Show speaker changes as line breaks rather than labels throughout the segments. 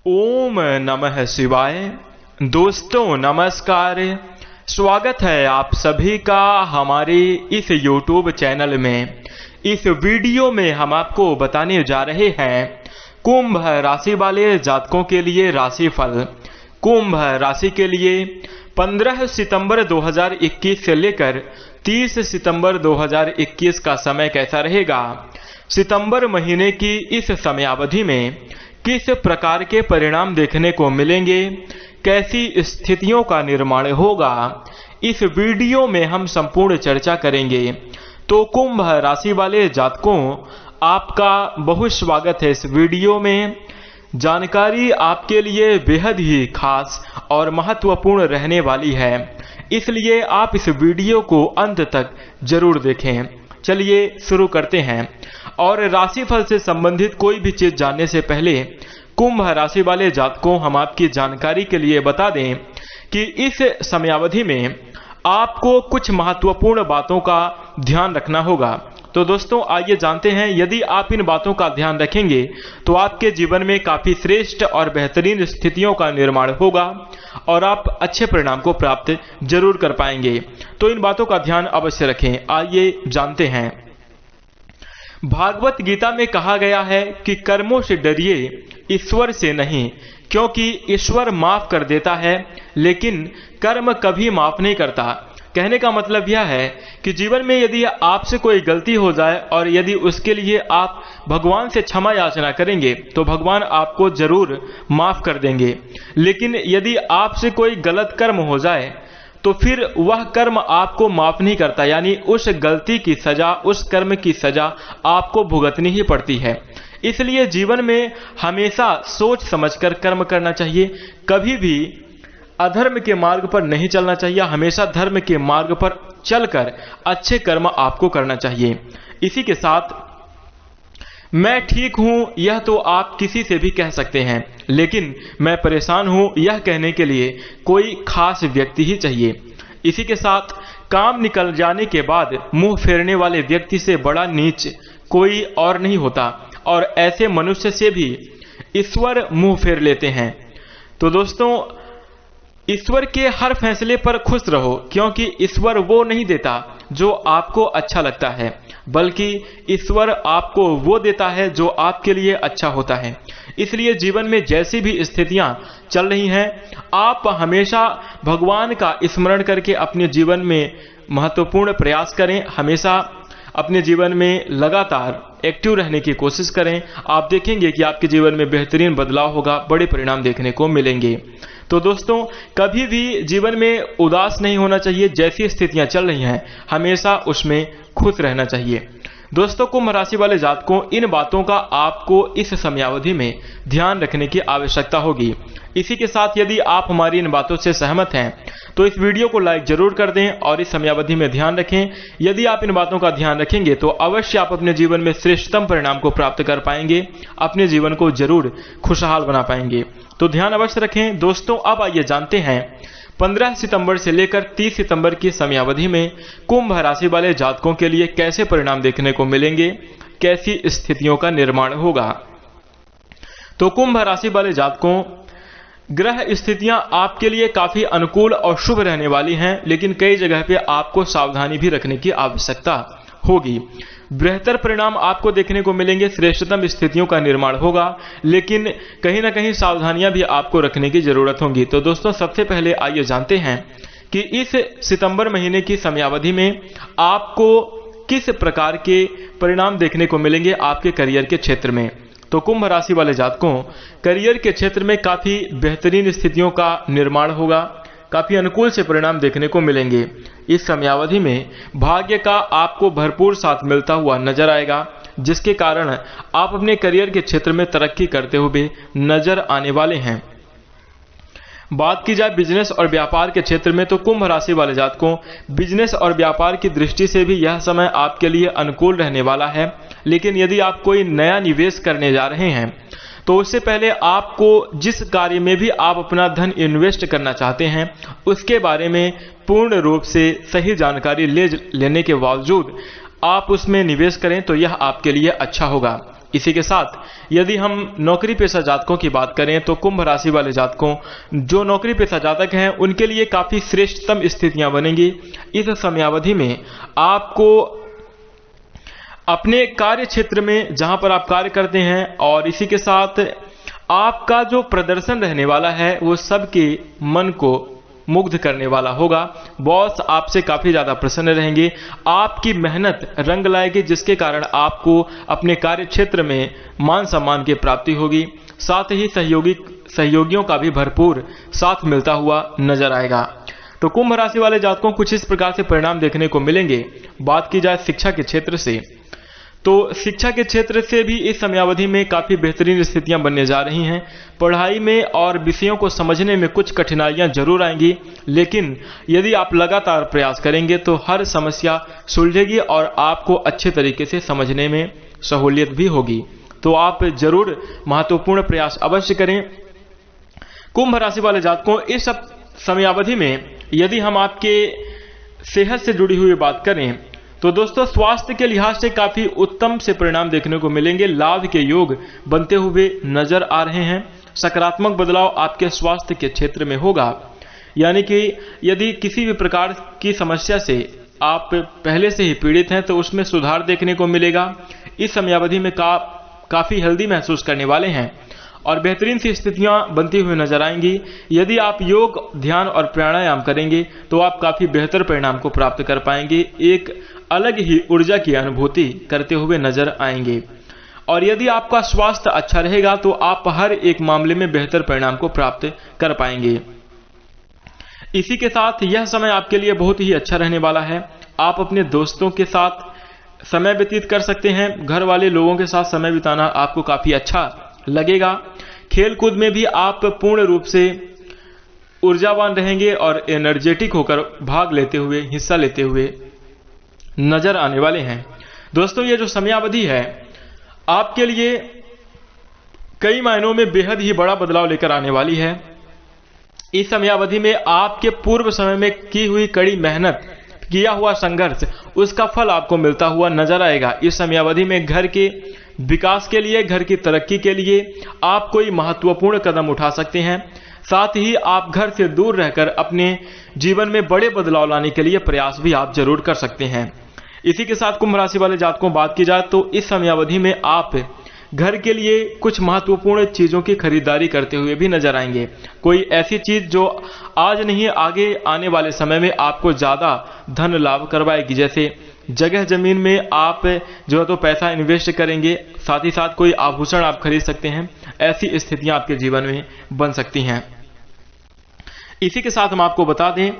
ओम नमः शिवाय। दोस्तों नमस्कार, स्वागत है आप सभी का हमारे इस YouTube चैनल में। इस वीडियो में हम आपको बताने जा रहे हैं कुंभ राशि वाले जातकों के लिए राशिफल। कुंभ राशि के लिए 15 सितंबर 2021 से लेकर 30 सितंबर 2021 का समय कैसा रहेगा, सितंबर महीने की इस समयावधि में किस प्रकार के परिणाम देखने को मिलेंगे, कैसी स्थितियों का निर्माण होगा, इस वीडियो में हम संपूर्ण चर्चा करेंगे। तो कुंभ राशि वाले जातकों, आपका बहुत स्वागत है इस वीडियो में। जानकारी आपके लिए बेहद ही खास और महत्वपूर्ण रहने वाली है, इसलिए आप इस वीडियो को अंत तक जरूर देखें। चलिए शुरू करते हैं। और राशिफल से संबंधित कोई भी चीज जानने से पहले कुंभ राशि वाले जातकों, हम आपकी जानकारी के लिए बता दें कि इस समयावधि में आपको कुछ महत्वपूर्ण बातों का ध्यान रखना होगा। तो दोस्तों आइए जानते हैं, यदि आप इन बातों का ध्यान रखेंगे तो आपके जीवन में काफी श्रेष्ठ और बेहतरीन स्थितियों का निर्माण होगा और आप अच्छे परिणाम को प्राप्त जरूर कर पाएंगे। तो इन बातों का ध्यान अवश्य रखें। आइए जानते हैं। भागवत गीता में कहा गया है कि कर्मों से डरिए, ईश्वर से नहीं, क्योंकि ईश्वर माफ कर देता है लेकिन कर्म कभी माफ नहीं करता। कहने का मतलब यह है कि जीवन में यदि आपसे कोई गलती हो जाए और यदि उसके लिए आप भगवान से क्षमा याचना करेंगे तो भगवान आपको जरूर माफ कर देंगे। लेकिन यदि आपसे कोई गलत कर्म हो जाए तो फिर वह कर्म आपको माफ नहीं करता, यानी उस गलती की सजा, उस कर्म की सजा आपको भुगतनी ही पड़ती है। इसलिए जीवन में हमेशा सोच समझकर कर्म करना चाहिए, कभी भी अधर्म के मार्ग पर नहीं चलना चाहिए, हमेशा धर्म के मार्ग पर चलकर अच्छे कर्म आपको करना चाहिए। इसी के साथ मैं ठीक हूं यह तो आप किसी से भी कह सकते हैं, लेकिन मैं परेशान हूं यह कहने के लिए कोई खास व्यक्ति ही चाहिए। इसी के साथ काम निकल जाने के बाद मुंह फेरने वाले व्यक्ति से बड़ा नीच कोई और नहीं होता और ऐसे मनुष्य से भी ईश्वर मुंह फेर लेते हैं। तो दोस्तों ईश्वर के हर फैसले पर खुश रहो, क्योंकि ईश्वर वो नहीं देता जो आपको अच्छा लगता है, बल्कि ईश्वर आपको वो देता है जो आपके लिए अच्छा होता है। इसलिए जीवन में जैसी भी स्थितियां चल रही हैं, आप हमेशा भगवान का स्मरण करके अपने जीवन में महत्वपूर्ण प्रयास करें। हमेशा अपने जीवन में लगातार एक्टिव रहने की कोशिश करें। आप देखेंगे कि आपके जीवन में बेहतरीन बदलाव होगा, बड़े परिणाम देखने को मिलेंगे। तो दोस्तों कभी भी जीवन में उदास नहीं होना चाहिए, जैसी स्थितियां चल रही हैं हमेशा उसमें खुश रहना चाहिए। दोस्तों कुंभ राशि वाले जातकों, इन बातों का आपको इस समयावधि में ध्यान रखने की आवश्यकता होगी। इसी के साथ यदि आप हमारी इन बातों से सहमत हैं तो इस वीडियो को लाइक जरूर कर दें और इस समयावधि में ध्यान रखें। यदि आप इन बातों का ध्यान रखेंगे तो अवश्य आप अपने जीवन में श्रेष्ठतम परिणाम को प्राप्त कर पाएंगे, अपने जीवन को जरूर खुशहाल बना पाएंगे। तो ध्यान अवश्य रखें। दोस्तों अब आइए जानते हैं 15 सितंबर से लेकर 30 सितंबर की समयावधि में कुंभ राशि वाले जातकों के लिए कैसे परिणाम देखने को मिलेंगे, कैसी स्थितियों का निर्माण होगा। तो कुंभ राशि वाले जातकों, ग्रह स्थितियां आपके लिए काफी अनुकूल और शुभ रहने वाली हैं, लेकिन कई जगह पे आपको सावधानी भी रखने की आवश्यकता होगी। बेहतर परिणाम आपको देखने को मिलेंगे, श्रेष्ठतम स्थितियों का निर्माण होगा, लेकिन कहीं ना कहीं सावधानियां भी आपको रखने की जरूरत होगी। तो दोस्तों सबसे पहले आइए जानते हैं कि इस सितंबर महीने की समयावधि में आपको किस प्रकार के परिणाम देखने को मिलेंगे आपके करियर के क्षेत्र में। तो कुंभ राशि वाले जातकों, करियर के क्षेत्र में काफी बेहतरीन स्थितियों का निर्माण होगा, काफी अनुकूल से परिणाम देखने को मिलेंगे। इस समयावधि में भाग्य का आपको भरपूर साथ मिलता हुआ नजर आएगा, जिसके कारण आप अपने करियर के क्षेत्र में तरक्की करते हुए नजर आने वाले हैं। बात की जाए बिजनेस और व्यापार के क्षेत्र में तो कुंभ राशि वाले जातकों, बिजनेस और व्यापार की दृष्टि से भी यह समय आपके लिए अनुकूल रहने वाला है। लेकिन यदि आप कोई नया निवेश करने जा रहे हैं तो उससे पहले आपको जिस कार्य में भी आप अपना धन इन्वेस्ट करना चाहते हैं उसके बारे में पूर्ण रूप से सही जानकारी लेने के बावजूद आप उसमें निवेश करें तो यह आपके लिए अच्छा होगा। इसी के साथ यदि हम नौकरी पेशा जातकों की बात करें तो कुंभ राशि वाले जातकों, जो नौकरी पेशा जातक हैं उनके लिए काफी श्रेष्ठतम स्थितियां बनेंगी। इस समयावधि में आपको अपने कार्य क्षेत्र में जहां पर आप कार्य करते हैं और इसी के साथ आपका जो प्रदर्शन रहने वाला है वो सबके मन को मुग्ध करने वाला होगा। बॉस आपसे काफी ज्यादा प्रसन्न रहेंगे, आपकी मेहनत रंग लाएगी, जिसके कारण आपको अपने कार्य क्षेत्र में मान सम्मान की प्राप्ति होगी। साथ ही सहयोगियों का भी भरपूर साथ मिलता हुआ नजर आएगा। तो कुंभ राशि वाले जातकों कुछ इस प्रकार से परिणाम देखने को मिलेंगे। बात की जाए शिक्षा के क्षेत्र से, तो शिक्षा के क्षेत्र से भी इस समयावधि में काफी बेहतरीन स्थितियां बनने जा रही हैं। पढ़ाई में और विषयों को समझने में कुछ कठिनाइयां जरूर आएंगी, लेकिन यदि आप लगातार प्रयास करेंगे तो हर समस्या सुलझेगी और आपको अच्छे तरीके से समझने में सहूलियत भी होगी। तो आप जरूर महत्वपूर्ण प्रयास अवश्य करें। कुंभ राशि वाले जातकों, इस समयावधि में यदि हम आपके सेहत से जुड़ी हुई बात करें तो दोस्तों स्वास्थ्य के लिहाज से काफी उत्तम से परिणाम देखने को मिलेंगे। लाभ के योग बनते हुए नजर आ रहे हैं। सकारात्मक बदलाव आपके स्वास्थ्य के क्षेत्र में होगा, यानी कि यदि किसी भी प्रकार की समस्या से आप पहले से ही पीड़ित हैं तो उसमें सुधार देखने को मिलेगा। इस समयावधि में काफी हेल्दी महसूस करने वाले हैं और बेहतरीन सी स्थितियां बनती हुई नजर आएंगी। यदि आप योग, ध्यान और प्राणायाम करेंगे तो आप काफी बेहतर परिणाम को प्राप्त कर पाएंगे। एक अलग ही ऊर्जा की अनुभूति करते हुए नजर आएंगे और यदि आपका स्वास्थ्य अच्छा रहेगा तो आप हर एक मामले में बेहतर परिणाम को प्राप्त कर पाएंगे। इसी के साथ यह समय आपके लिए बहुत ही अच्छा रहने वाला है। आप अपने दोस्तों के साथ समय व्यतीत कर सकते हैं। घर वाले लोगों के साथ समय बिताना आपको काफी अच्छा लगेगा। खेल कूद में भी आप पूर्ण रूप से ऊर्जावान रहेंगे और एनर्जेटिक होकर भाग लेते हुए, हिस्सा लेते हुए नजर आने वाले हैं। दोस्तों ये जो समयावधि है आपके लिए कई मायनों में बेहद ही बड़ा बदलाव लेकर आने वाली है। इस समयावधि में आपके पूर्व समय में की हुई कड़ी मेहनत, किया हुआ संघर्ष, उसका फल आपको मिलता हुआ नजर आएगा। इस समयावधि में घर के विकास के लिए, घर की तरक्की के लिए आप कोई महत्वपूर्ण कदम उठा सकते हैं। साथ ही आप घर से दूर रहकर अपने जीवन में बड़े बदलाव लाने के लिए प्रयास भी आप जरूर कर सकते हैं। इसी के साथ कुंभ राशि वाले जातकों बात की जाए तो इस समयावधि में आप घर के लिए कुछ महत्वपूर्ण चीजों की खरीदारी करते हुए भी नजर आएंगे। कोई ऐसी चीज जो आज नहीं आगे आने वाले समय में आपको ज्यादा धन लाभ करवाएगी, जैसे जगह जमीन में आप जो है तो पैसा इन्वेस्ट करेंगे, साथ ही साथ कोई आभूषण आप खरीद सकते हैं। ऐसी स्थितियां आपके जीवन में बन सकती हैं। इसी के साथ हम आपको बता दें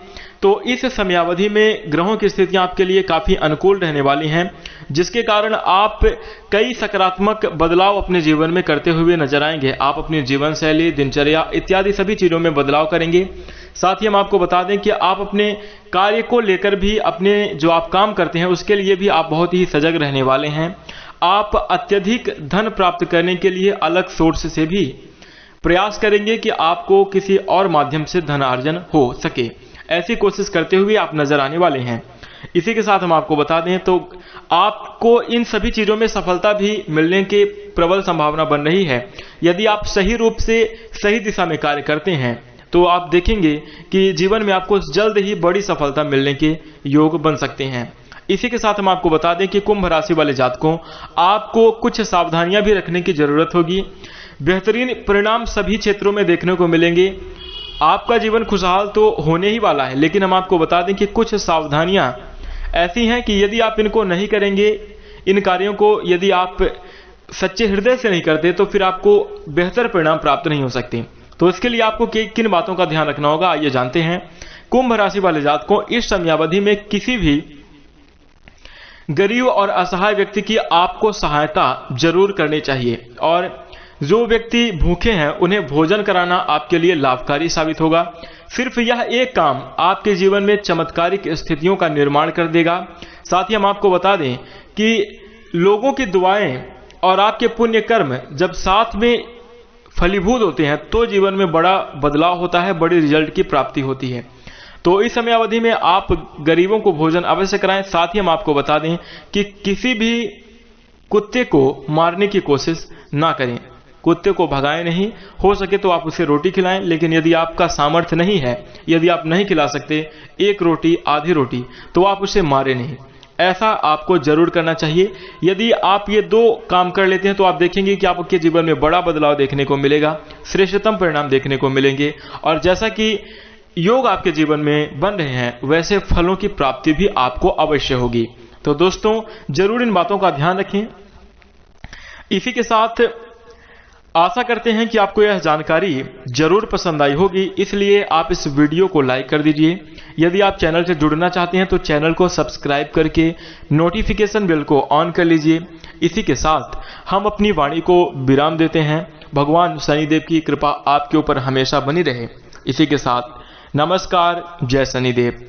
तो इस समयावधि में ग्रहों की स्थितियां आपके लिए काफी अनुकूल रहने वाली हैं, जिसके कारण आप कई सकारात्मक बदलाव अपने जीवन में करते हुए नजर आएंगे। आप अपनी जीवन शैली, दिनचर्या इत्यादि सभी चीजों में बदलाव करेंगे। साथ ही हम आपको बता दें कि आप अपने कार्य को लेकर भी, अपने जो आप काम करते हैं उसके लिए भी आप बहुत ही सजग रहने वाले हैं। आप अत्यधिक धन प्राप्त करने के लिए अलग सोर्स से भी प्रयास करेंगे कि आपको किसी और माध्यम से धनार्जन हो सके। ऐसी कोशिश करते हुए आप नजर आने वाले हैं। इसी के साथ हम आपको बता दें तो आपको इन सभी चीजों में सफलता भी मिलने की प्रबल संभावना बन रही है। यदि आप सही रूप से सही दिशा में कार्य करते हैं तो आप देखेंगे कि जीवन में आपको जल्द ही बड़ी सफलता मिलने के योग बन सकते हैं। इसी के साथ हम आपको बता दें कि कुंभ राशि वाले जातकों, आपको कुछ सावधानियां भी रखने की जरूरत होगी। बेहतरीन परिणाम सभी क्षेत्रों में देखने को मिलेंगे। आपका जीवन खुशहाल तो होने ही वाला है, लेकिन हम आपको बता दें कि कुछ सावधानियां ऐसी हैं कि यदि आप इनको नहीं करेंगे, इन कार्यों को यदि आप सच्चे हृदय से नहीं करते तो फिर आपको बेहतर परिणाम प्राप्त नहीं हो सकते। तो इसके लिए आपको किन बातों का ध्यान रखना होगा, आइए जानते हैं। कुंभ राशि वाले जातकों, इस समयावधि में किसी भी गरीब और असहाय व्यक्ति की आपको सहायता जरूर करनी चाहिए और जो व्यक्ति भूखे हैं उन्हें भोजन कराना आपके लिए लाभकारी साबित होगा। सिर्फ यह एक काम आपके जीवन में चमत्कारिक स्थितियों का निर्माण कर देगा। साथ ही हम आपको बता दें कि लोगों की दुआएं और आपके पुण्य कर्म जब साथ में फलीभूत होते हैं तो जीवन में बड़ा बदलाव होता है, बड़ी रिजल्ट की प्राप्ति होती है। तो इस समय अवधि में आप गरीबों को भोजन अवश्य कराएं। साथ ही हम आपको बता दें कि किसी भी कुत्ते को मारने की कोशिश ना करें, कुत्ते को भगाएं नहीं। हो सके तो आप उसे रोटी खिलाएं, लेकिन यदि आपका सामर्थ्य नहीं है, यदि आप नहीं खिला सकते एक रोटी आधी रोटी, तो आप उसे मारे नहीं। ऐसा आपको जरूर करना चाहिए। यदि आप ये 2 काम कर लेते हैं तो आप देखेंगे कि आपके जीवन में बड़ा बदलाव देखने को मिलेगा, श्रेष्ठतम परिणाम देखने को मिलेंगे। और जैसा कि योग आपके जीवन में बन रहे हैं, वैसे फलों की प्राप्ति भी आपको अवश्य होगी। तो दोस्तों, जरूर इन बातों का ध्यान रखें। इसी के साथ आशा करते हैं कि आपको यह जानकारी जरूर पसंद आई होगी, इसलिए आप इस वीडियो को लाइक कर दीजिए। यदि आप चैनल से जुड़ना चाहते हैं तो चैनल को सब्सक्राइब करके नोटिफिकेशन बेल को ऑन कर लीजिए। इसी के साथ हम अपनी वाणी को विराम देते हैं। भगवान शनिदेव की कृपा आपके ऊपर हमेशा बनी रहे। इसी के साथ नमस्कार, जय शनिदेव।